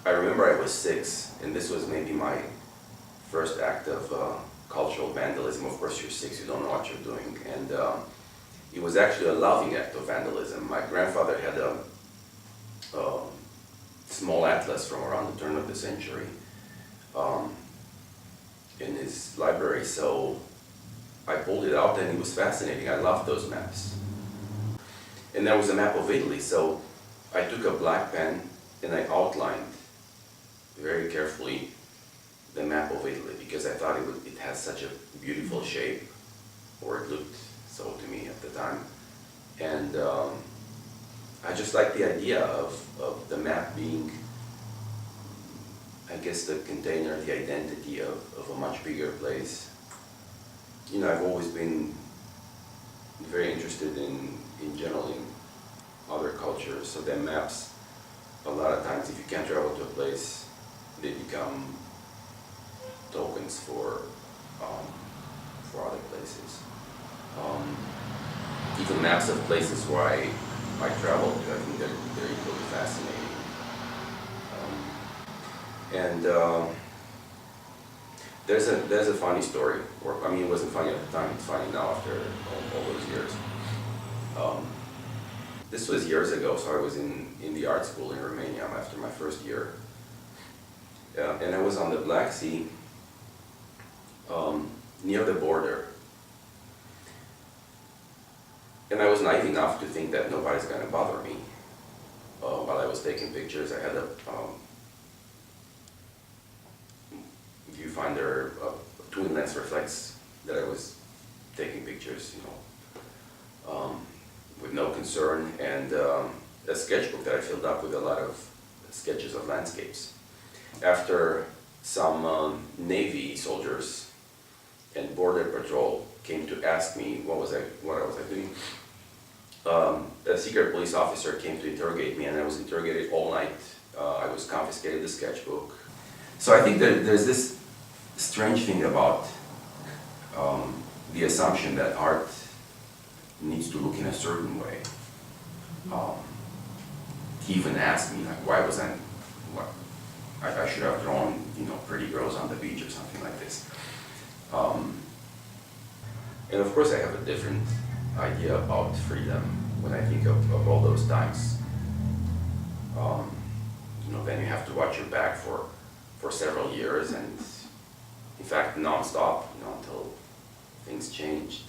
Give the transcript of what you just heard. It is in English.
I remember I was 6, and this was maybe my first act of cultural vandalism. Of course, you're 6, you don't know what you're doing. And it was actually a loving act of vandalism. My grandfather had a small atlas from around the turn of the century in his library, so I pulled it out and it was fascinating. I loved those maps. And there was a map of Italy, so I took a black pen and I outlined very carefully the map of Italy because I thought it has such a beautiful shape, or it looked so to me at the time. And I just like the idea of the map being, I guess, the container, the identity of a much bigger place. You know, I've always been very interested in general in other cultures, so their maps, a lot of times if you can't travel to a place, they become tokens for other places. Even maps of places where I traveled to, I think they're equally fascinating. There's a funny story, or I mean, it wasn't funny at the time, it's funny now after all those years. This was years ago, so I was in the art school in Romania after my first year. And I was on the Black Sea, near the border. And I was naive enough to think that nobody's going to bother me. While I was taking pictures, I had a viewfinder, a twin lens reflex that I was taking pictures, you know, with no concern, and a sketchbook that I filled up with a lot of sketches of landscapes. After some Navy soldiers and Border Patrol came to ask me what was I doing, a secret police officer came to interrogate me, and I was interrogated all night. I was confiscated the sketchbook. So I think that there's this strange thing about the assumption that art needs to look in a certain way. He even asked me, like, why was I should have drawn, you know, pretty girls on the beach or something like this. And of course I have a different idea about freedom when I think of all those times. You know, then you have to watch your back for several years, and in fact non-stop, you know, until things changed.